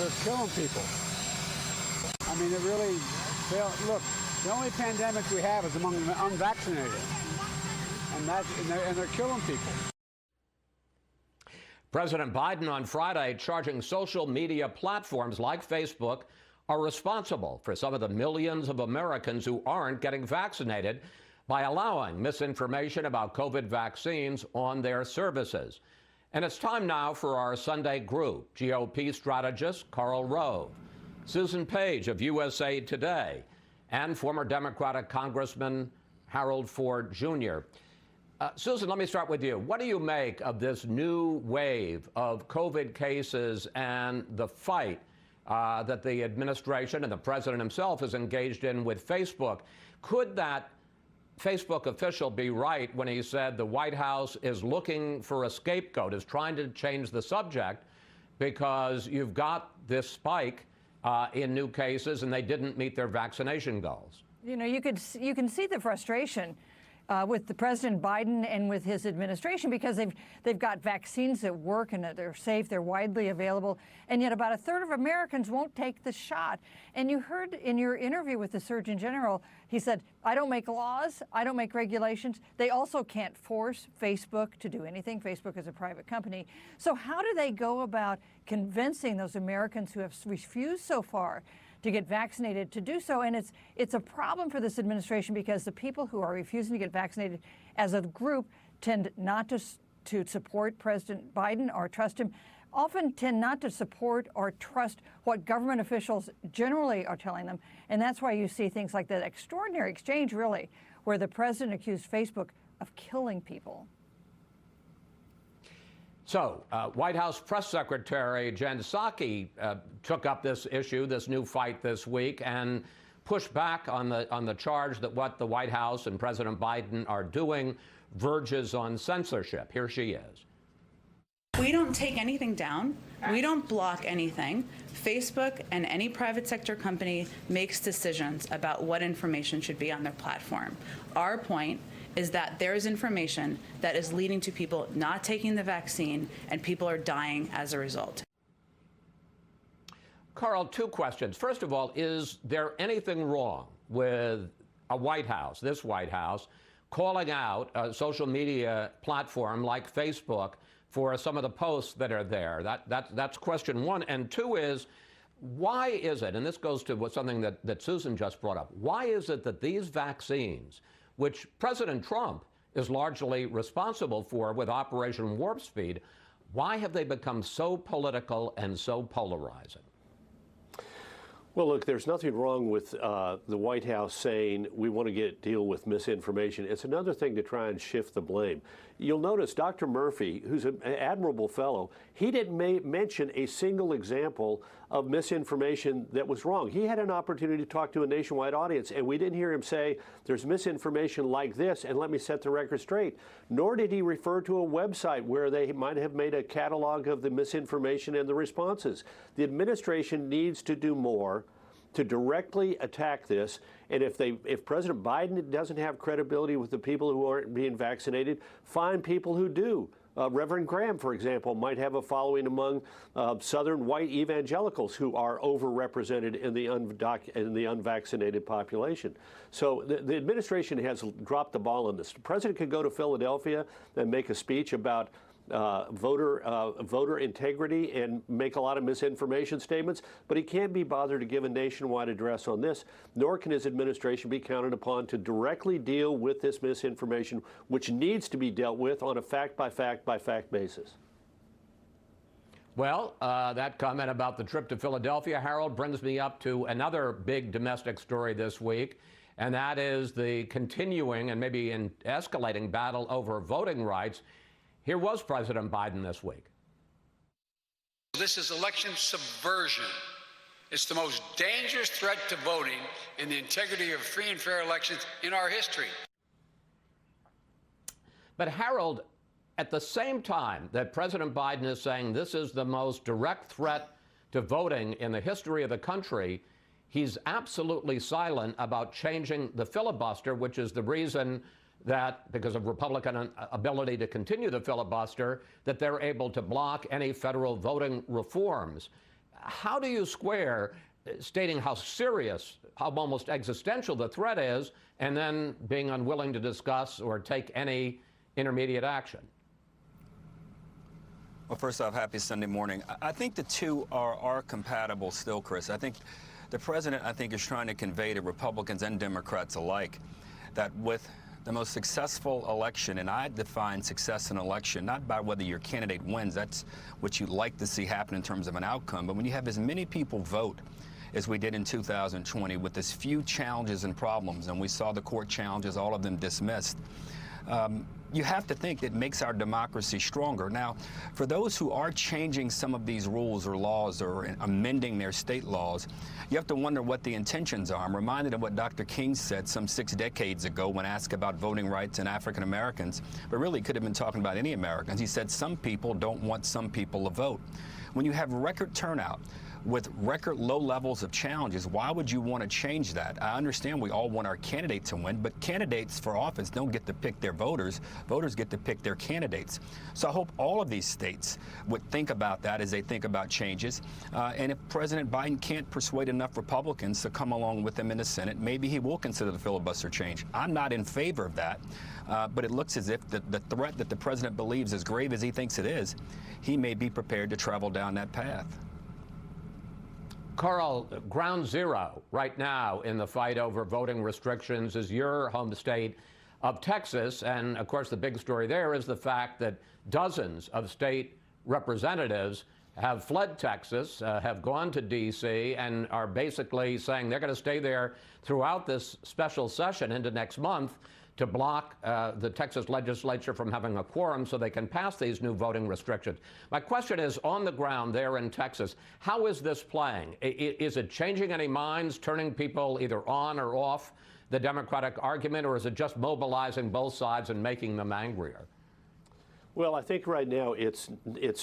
they're killing people. I mean, it really, look, the only pandemic we have is among the unvaccinated, and they're killing people. President Biden on Friday charging social media platforms like Facebook are responsible for some of the millions of Americans who aren't getting vaccinated by allowing misinformation about COVID vaccines on their services. And it's time now for our Sunday group, GOP strategist Karl Rove, Susan Page of USA Today, and former Democratic Congressman Harold Ford Jr. Susan, let me start with you. What do you make of this new wave of COVID cases and the fight that the administration and the president himself is engaged in with Facebook? Could that Facebook official be right when he said the White House is looking for a scapegoat, is trying to change the subject because you've got this spike in new cases and they didn't meet their vaccination goals? You know, you can see the frustration with the President Biden and with his administration, because they've got vaccines that work and that they're safe, they're widely available, and yet about a third of Americans won't take the shot. And you heard in your interview with the Surgeon General, he said, I don't make laws, I don't make regulations. They also can't force Facebook to do anything. Facebook is a private company. So how do they go about convincing those Americans who have refused so far to get vaccinated to do so? And it's a problem for this administration, because the people who are refusing to get vaccinated as a group tend not to support President Biden or trust him, often tend not to support or trust what government officials generally are telling them. And that's why you see things like that extraordinary exchange, really, where the president accused Facebook of killing people. So, White House Press Secretary Jen Psaki took up this issue, this new fight this week, and pushed back on the charge that what the White House and President Biden are doing verges on censorship. Here she is. We don't take anything down. We don't block anything. Facebook and any private sector company makes decisions about what information should be on their platform. Our point is that there is information that is leading to people not taking the vaccine, and people are dying as a result. Karl, two questions. First of all, is there anything wrong with a White House, this White House, calling out a social media platform like Facebook for some of the posts that are there? That's question one. And two is, why is it, and this goes to something that Susan just brought up, why is it that these vaccines, which President Trump is largely responsible for with Operation Warp Speed, why have they become so political and so polarizing? Well, look, there's nothing wrong with the White House saying we want to deal with misinformation. It's another thing to try and shift the blame. You'll notice Dr. Murphy, who's an admirable fellow, he didn't mention a single example of misinformation that was wrong. He had an opportunity to talk to a nationwide audience, and we didn't hear him say there's misinformation like this, and let me set the record straight. Nor did he refer to a website where they might have made a catalog of the misinformation and the responses. The administration needs to do more to directly attack this. And if President Biden doesn't have credibility with the people who aren't being vaccinated, find people who do. Reverend Graham, for example, might have a following among Southern white evangelicals who are overrepresented in the unvaccinated population. So the administration has dropped the ball on this. The president could go to Philadelphia and make a speech about voter integrity and make a lot of misinformation statements, but he can't be bothered to give a nationwide address on this, nor can his administration be counted upon to directly deal with this misinformation, which needs to be dealt with on a fact-by-fact basis. Well, that comment about the trip to Philadelphia, Harold, brings me up to another big domestic story this week, and that is the continuing and maybe an escalating battle over voting rights. Here was President Biden this week. This is election subversion. It's the most dangerous threat to voting and the integrity of free and fair elections in our history. But Harold, at the same time that President Biden is saying this is the most direct threat to voting in the history of the country, he's absolutely silent about changing the filibuster, which is the reason that, because of Republican ability to continue the filibuster, that they're able to block any federal voting reforms. how do you square stating how serious, how almost existential the threat is, and then being unwilling to discuss or take any intermediate action? Well, first off, happy Sunday morning. I think the two are compatible still, Chris. I think the president, is trying to convey to Republicans and Democrats alike that with the most successful election, and I define success in an election not by whether your candidate wins, that's what you'd like to see happen in terms of an outcome, but when you have as many people vote as we did in 2020 with as few challenges and problems, and we saw the court challenges, all of them dismissed, you have to think it makes our democracy stronger. Now, for those who are changing some of these rules or laws or amending their state laws, you have to wonder what the intentions are. I'm reminded of what Dr. King said some 6 decades ago when asked about voting rights and African Americans, but really could have been talking about any Americans. He said some people don't want some people to vote. When you have record turnout, with record low levels of challenges, why would you want to change that? I understand we all want our candidate to win, but candidates for office don't get to pick their voters. Voters get to pick their candidates. So I hope all of these states would think about that as they think about changes. And if President Biden can't persuade enough Republicans to come along with him in the Senate, maybe he will consider the filibuster change. I'm not in favor of that, but it looks as if the threat that the president believes, as grave as he thinks it is, he may be prepared to travel down that path. Karl, ground zero right now in the fight over voting restrictions is your home state of Texas. And of course, the big story there is the fact that dozens of state representatives have fled Texas, have gone to D.C., and are basically saying they're going to stay there throughout this special session into next month to block the Texas legislature from having a quorum so they can pass these new voting restrictions. My question is, on the ground there in Texas, how is this playing? Is it changing any minds, turning people either on or off the Democratic argument, or is it just mobilizing both sides and making them angrier? Well, I think right now it's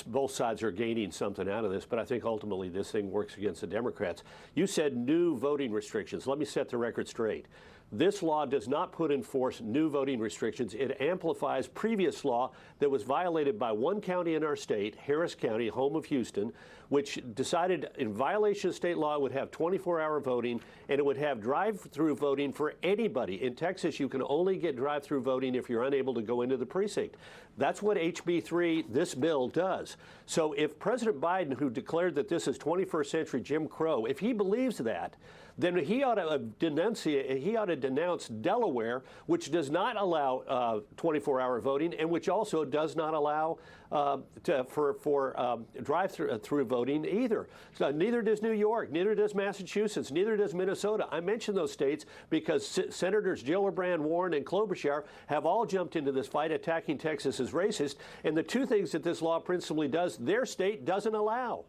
both sides are gaining something out of this, but I think ultimately this thing works against the Democrats. You said new voting restrictions. Let me set the record straight. This law does not put in force new voting restrictions. It amplifies previous law that was violated by one county in our state, Harris County, home of Houston, which decided in violation of state law it would have 24-hour voting, and it would have drive-through voting for anybody. In Texas, you can only get drive-through voting if you're unable to go into the precinct. That's what HB 3, this bill, does. So if President Biden, who declared that this is 21st century Jim Crow, if he believes that, then he ought to denounce Delaware, which does not allow 24-hour voting and which also does not allow for drive-through voting either. So neither does New York, neither does Massachusetts, neither does Minnesota. I mention those states because Senators Gillibrand, Warren, and Klobuchar have all jumped into this fight attacking Texas as racist, and the two things that this law principally does, their state doesn't allow.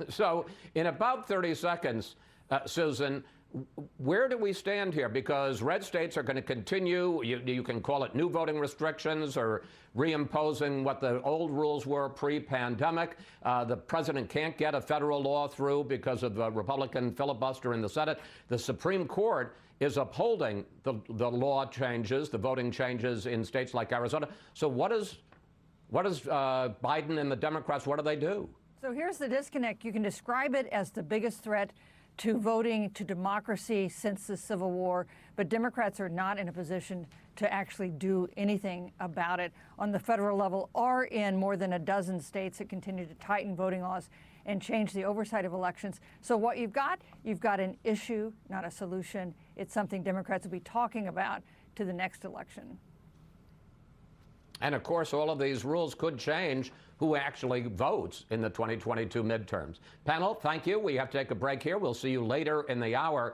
So in about 30 seconds, Susan, where do we stand here? Because red states are going to continue, you can call it new voting restrictions or reimposing what the old rules were pre-pandemic. The president can't get a federal law through because of the Republican filibuster in the Senate. The Supreme Court is upholding the law changes, the voting changes in states like Arizona. So what does Biden and the Democrats, what do they do? So here's the disconnect. You can describe it as the biggest threat to voting, to democracy since the Civil War, but Democrats are not in a position to actually do anything about it on the federal level or in more than a dozen states that continue to tighten voting laws and change the oversight of elections. So what you've got an issue, not a solution. It's something Democrats will be talking about to the next election. And of course, all of these rules could change who actually votes in the 2022 midterms. Panel, thank you. We have to take a break here. We'll see you later in the hour.